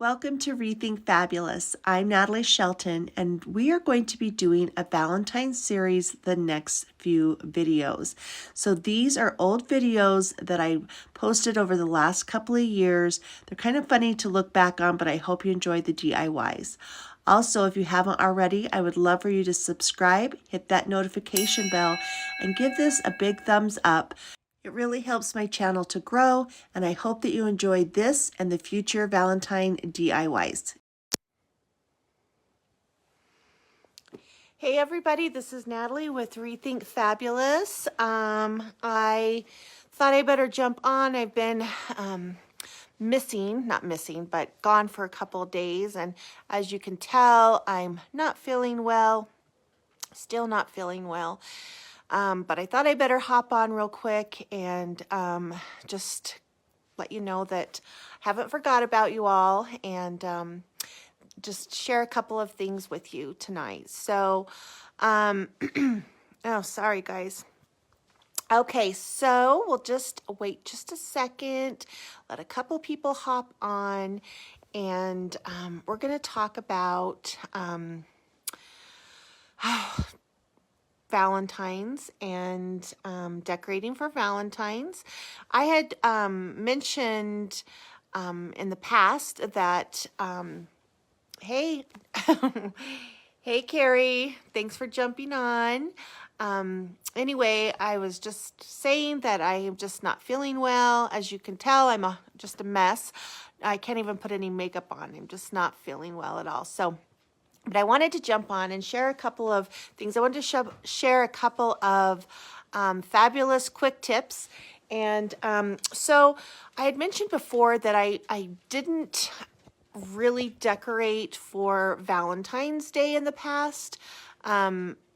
Welcome to Rethink Fabulous. I'm Natalie Shelton, and we are going to be doing a Valentine's series the next few videos. So these are old videos that I posted over the last couple of years. They're kind of funny to look back on, but I hope you enjoy the DIYs. Also, if you haven't already, I would love for you to subscribe, hit that notification bell, and give this a big thumbs up. It really helps my channel to grow, and I hope that you enjoy this and the future Valentine DIYs. Hey everybody, this is Natalie with ReThink Fabulous. I thought I better jump on. I've been gone for a couple of days, and as you can tell, I'm not feeling well, still not feeling well. But I thought I better hop on real quick and just let you know that I haven't forgot about you all, and just share a couple of things with you tonight. So, oh, sorry guys. Okay, so we'll just wait just a second, let a couple people hop on, and we're going to talk about Valentines and decorating for Valentines. I had mentioned in the past that, hey, hey Carrie, thanks for jumping on. Anyway, I was just saying that I am just not feeling well. As you can tell, I'm just a mess. I can't even put any makeup on. I'm just not feeling well at all. But I wanted to jump on and share a couple of things. I wanted to share a couple of fabulous quick tips. And so I had mentioned before that I didn't really decorate for Valentine's Day in the past.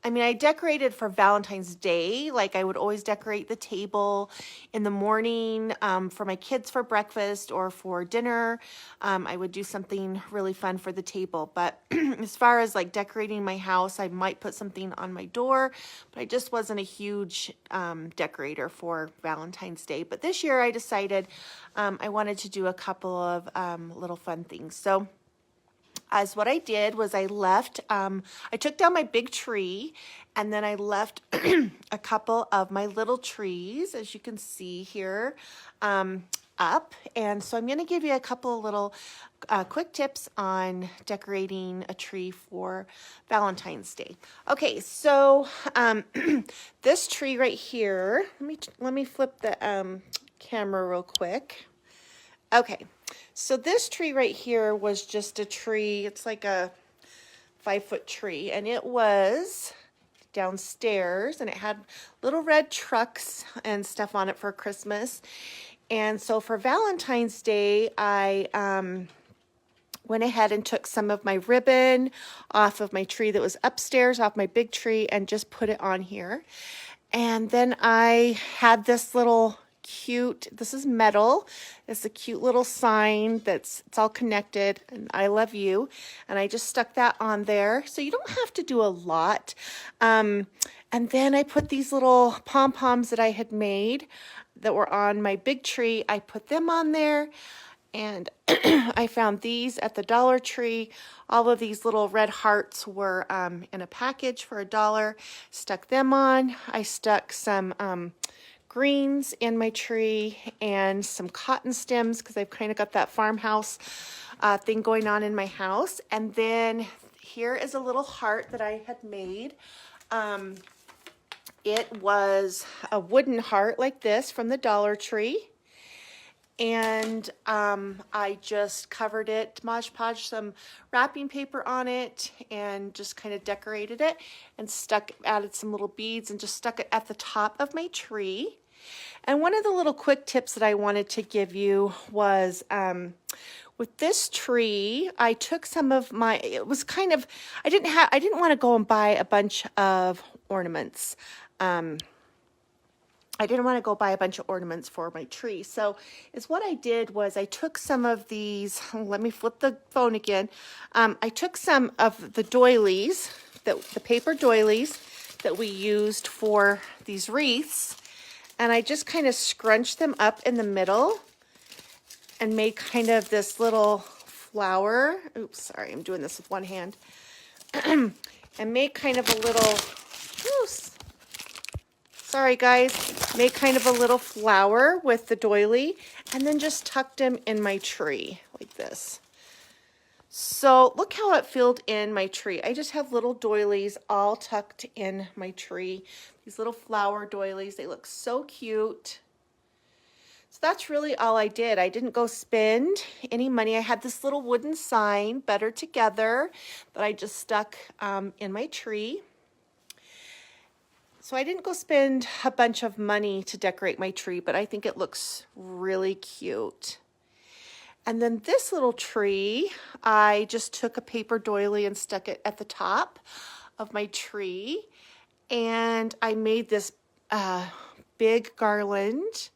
I mean, I decorated for Valentine's Day. Like, I would always decorate the table in the morning for my kids for breakfast or for dinner. I would do something really fun for the table. But as far as like decorating my house, I might put something on my door, but I just wasn't a huge decorator for Valentine's Day. But this year I decided I wanted to do a couple of little fun things. So as what I did was I left, I took down my big tree, and then I left a couple of my little trees, as you can see here, up. And so I'm going to give you a couple of little quick tips on decorating a tree for Valentine's Day. Okay, so this tree right here, let me flip the camera real quick. Okay, so this tree right here was just a tree. It's like a 5-foot tree, and it was downstairs, and it had little red trucks and stuff on it for Christmas. And so for Valentine's Day, I went ahead and took some of my ribbon off of my tree that was upstairs, off my big tree, and just put it on here. And then I had this little cute, this is metal, it's a cute little sign it's all connected, and I love you, and I just stuck that on there. So you don't have to do a lot. And then I put these little pom-poms that I had made that were on my big tree, I put them on there. And I found these at the Dollar Tree. All of these little red hearts were in a package for $1. Stuck them on. I stuck some greens in my tree and some cotton stems, because I've kind of got that farmhouse thing going on in my house. And then here is a little heart that I had made. It was a wooden heart like this from the Dollar Tree. And I just covered it, Mod Podge some wrapping paper on it, and just kind of decorated it, and added some little beads, and just stuck it at the top of my tree. And one of the little quick tips that I wanted to give you was with this tree, I took some of my, it was kind of, I didn't want to go and buy a bunch of ornaments. I didn't want to go buy a bunch of ornaments for my tree. So what I did was I took some of these, let me flip the phone again. I took some of the doilies, the paper doilies that we used for these wreaths, and I just kind of scrunched them up in the middle and made kind of this little flower. Oops, sorry, I'm doing this with one hand. And make kind of a little, oops, sorry guys, make kind of a little flower with the doily, and then just tucked them in my tree like this. So look how it filled in my tree. I just have little doilies all tucked in my tree. These little flower doilies, they look so cute. So that's really all I did. I didn't go spend any money. I had this little wooden sign, Better Together, that I just stuck in my tree. So I didn't go spend a bunch of money to decorate my tree, but I think it looks really cute. And then this little tree, I just took a paper doily and stuck it at the top of my tree. And I made this big garland.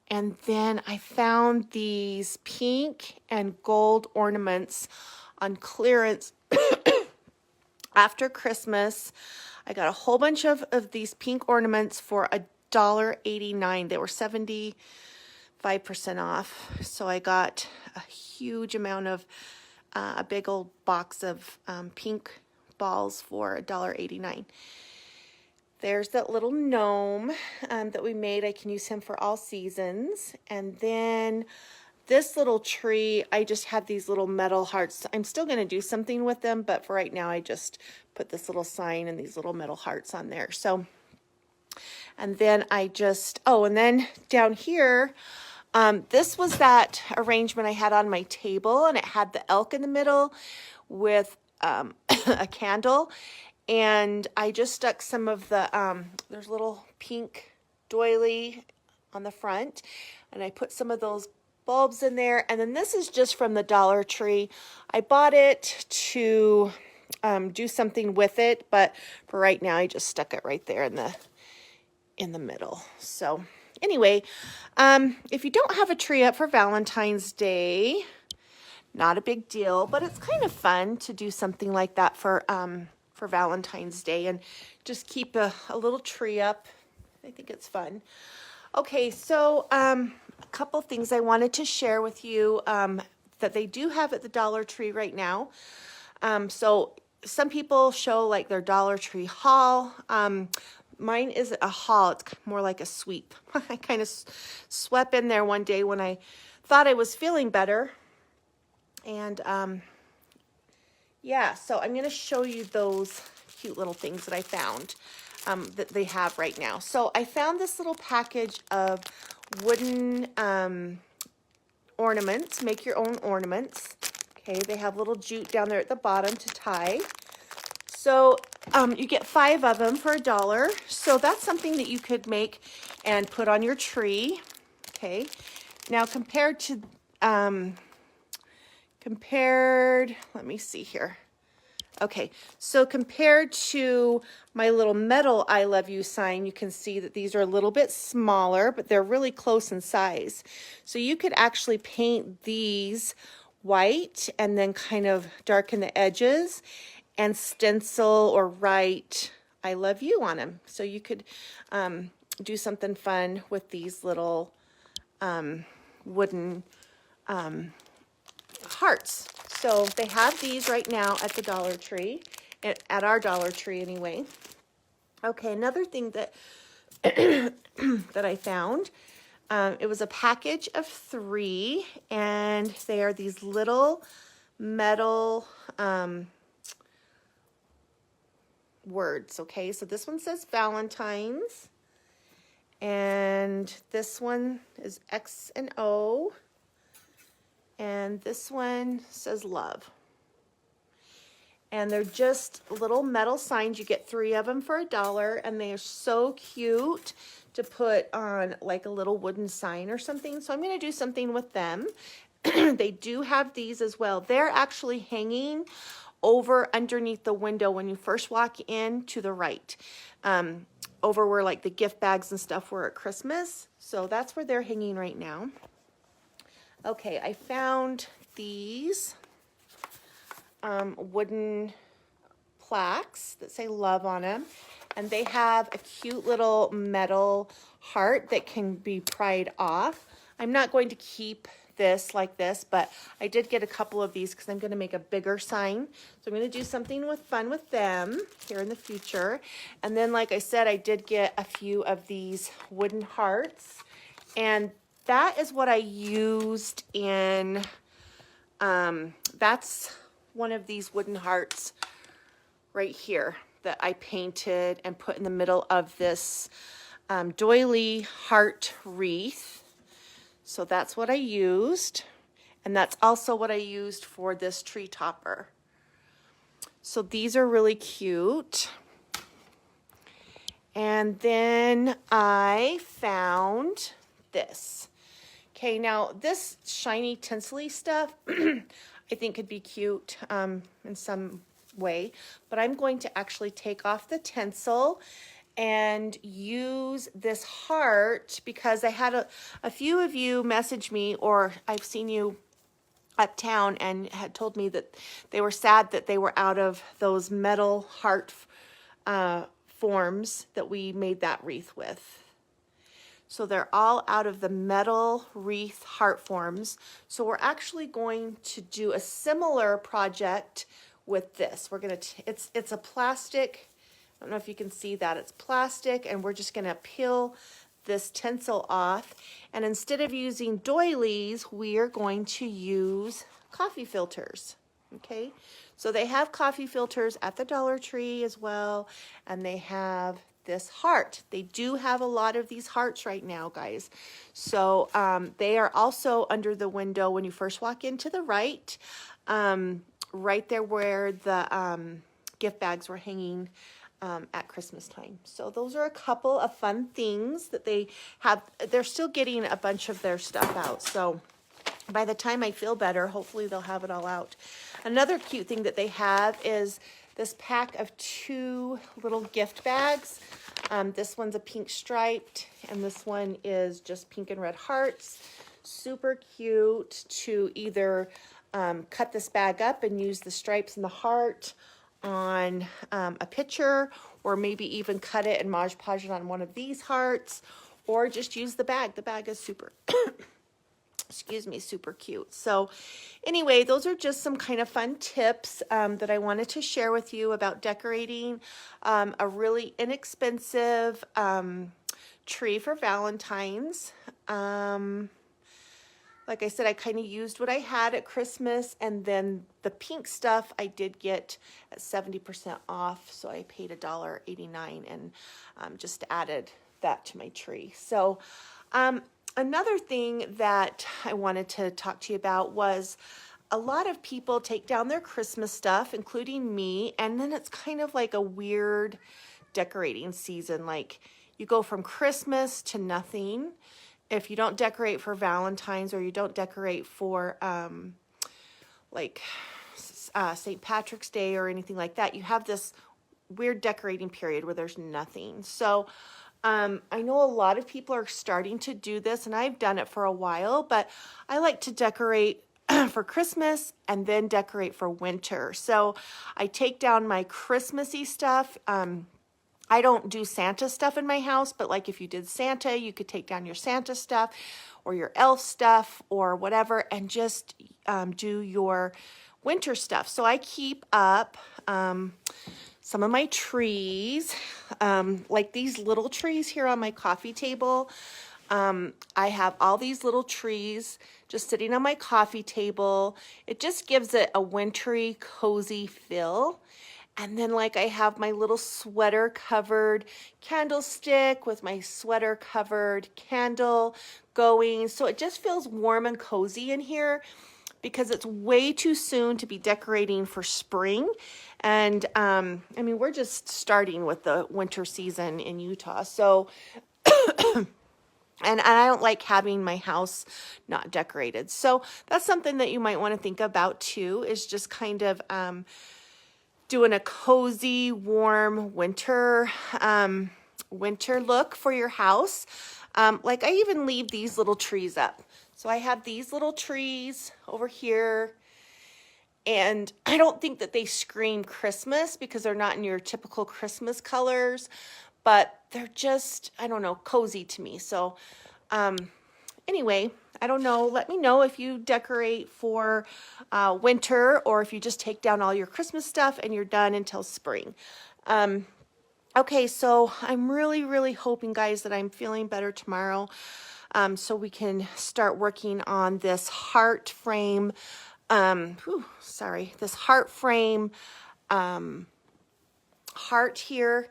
And then I found these pink and gold ornaments on clearance after Christmas. I got a whole bunch of these pink ornaments for $1.89. They were 75% off. So I got a huge amount of, a big old box of pink balls for $1.89. There's that little gnome that we made. I can use him for all seasons. And then this little tree, I just have these little metal hearts. I'm still going to do something with them, but for right now, I just put this little sign and these little metal hearts on there. So, and then I just, oh, and then down here, this was that arrangement I had on my table, and it had the elk in the middle with a candle. And I just stuck some of the, there's a little pink doily on the front, and I put some of those bulbs in there. And then this is just from the Dollar Tree. I bought it to do something with it, but for right now, I just stuck it right there in the middle. So anyway, if you don't have a tree up for Valentine's Day, not a big deal, but it's kind of fun to do something like that for Valentine's Day and just keep a little tree up. I think it's fun. Okay, so a couple things I wanted to share with you that they do have at the Dollar Tree right now. So some people show like their Dollar Tree haul. Mine isn't a haul, it's more like a sweep. I kind of swept in there one day when I thought I was feeling better. And yeah, so I'm going to show you those cute little things that I found that they have right now. So I found this little package of wooden ornaments, make your own ornaments. Okay, they have little jute down there at the bottom to tie. So you get 5 of them for $1. So that's something that you could make and put on your tree. Okay, now compared to let me see here. Okay, so compared to my little metal I love you sign, you can see that these are a little bit smaller, but they're really close in size. So you could actually paint these white and then kind of darken the edges and stencil or write I love you on them. So you could do something fun with these little wooden hearts. So they have these right now at the Dollar Tree, at our Dollar Tree anyway. Okay, another thing that that I found, it was a package of 3, and they are these little metal words. Okay, so this one says Valentines, and this one is X and O. And this one says love. And they're just little metal signs. You get 3 of them for $1, and they are so cute to put on like a little wooden sign or something. So I'm going to do something with them. They do have these as well. They're actually hanging over underneath the window when you first walk in to the right. Over where like the gift bags and stuff were at Christmas. So that's where they're hanging right now. Okay, I found these wooden plaques that say love on them, and they have a cute little metal heart that can be pried off. I'm not going to keep this like this, but I did get a couple of these because I'm going to make a bigger sign. So I'm going to do something fun with them here in the future. And then, like I said, I did get a few of these wooden hearts, and that is what I used in, that's one of these wooden hearts right here that I painted and put in the middle of this doily heart wreath. So that's what I used. And that's also what I used for this tree topper. So these are really cute. And then I found this. Okay, now this shiny tinsely stuff I think could be cute in some way, but I'm going to actually take off the tinsel and use this heart because I had a few of you message me, or I've seen you uptown and had told me that they were sad that they were out of those metal heart forms that we made that wreath with. So they're all out of the metal wreath heart forms. So we're actually going to do a similar project with this. We're going to, it's a plastic, I don't know if you can see that, it's plastic, and we're just going to peel this tinsel off. And instead of using doilies, we are going to use coffee filters. Okay, so they have coffee filters at the Dollar Tree as well, and they have this heart. They do have a lot of these hearts right now, guys. So they are also under the window when you first walk into the right there where the gift bags were hanging at Christmas time. So those are a couple of fun things that they have. They're still getting a bunch of their stuff out. So by the time I feel better, hopefully they'll have it all out. Another cute thing that they have is this pack of 2 little gift bags. This one's a pink striped, and this one is just pink and red hearts. Super cute to either cut this bag up and use the stripes and the heart on a picture, or maybe even cut it and Mod Podge it on one of these hearts, or just use the bag. The bag is super excuse me, super cute. So anyway, those are just some kind of fun tips that I wanted to share with you about decorating a really inexpensive tree for Valentine's. Like I said, I kind of used what I had at Christmas, and then the pink stuff I did get at 70% off, so I paid $1.89 and just added that to my tree. So another thing that I wanted to talk to you about was a lot of people take down their Christmas stuff, including me, and then it's kind of like a weird decorating season. Like you go from Christmas to nothing. If you don't decorate for Valentine's, or you don't decorate for St. Patrick's Day or anything like that, you have this weird decorating period where there's nothing. So I know a lot of people are starting to do this, and I've done it for a while, but I like to decorate for Christmas and then decorate for winter. So I take down my Christmassy stuff. I don't do Santa stuff in my house, but like if you did Santa, you could take down your Santa stuff or your elf stuff or whatever, and just do your winter stuff. So I keep up some of my trees, like these little trees here on my coffee table. I have all these little trees just sitting on my coffee table. It just gives it a wintry, cozy feel. And then like I have my little sweater covered candlestick with my sweater covered candle going. So it just feels warm and cozy in here, because it's way too soon to be decorating for spring. And I mean, we're just starting with the winter season in Utah. So, and I don't like having my house not decorated. So that's something that you might want to think about too, is just kind of doing a cozy, warm winter look for your house. Like I even leave these little trees up. So I have these little trees over here, and I don't think that they scream Christmas because they're not in your typical Christmas colors, but they're just, I don't know, cozy to me. So anyway, I don't know. Let me know if you decorate for winter or if you just take down all your Christmas stuff and you're done until spring. Okay, so I'm really, really hoping, guys, that I'm feeling better tomorrow, so we can start working on this heart frame. This heart frame heart here.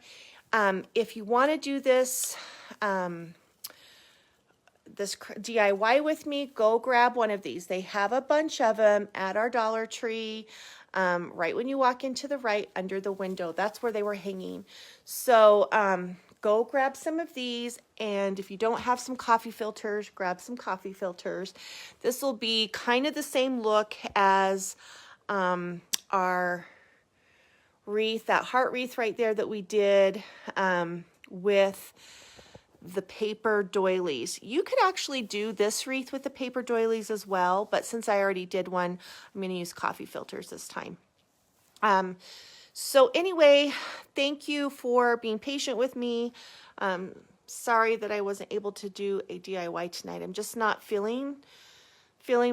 If you want to do this, this DIY with me, go grab one of these. They have a bunch of them at our Dollar Tree, right when you walk into the right under the window. That's where they were hanging. So go grab some of these, and if you don't have some coffee filters, grab some coffee filters. This will be kind of the same look as our wreath, that heart wreath right there that we did with the paper doilies. You could actually do this wreath with the paper doilies as well, but since I already did one, I'm going to use coffee filters this time. So anyway, thank you for being patient with me. Sorry that I wasn't able to do a DIY tonight. I'm just not feeling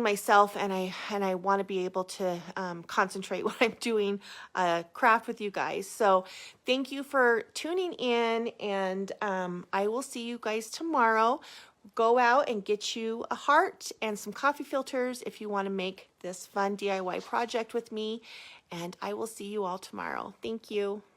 myself, and I want to be able to concentrate when I'm doing a craft with you guys. So thank you for tuning in, and I will see you guys tomorrow. Go out and get you a heart and some coffee filters if you want to make this fun DIY project with me, and I will see you all tomorrow. Thank you.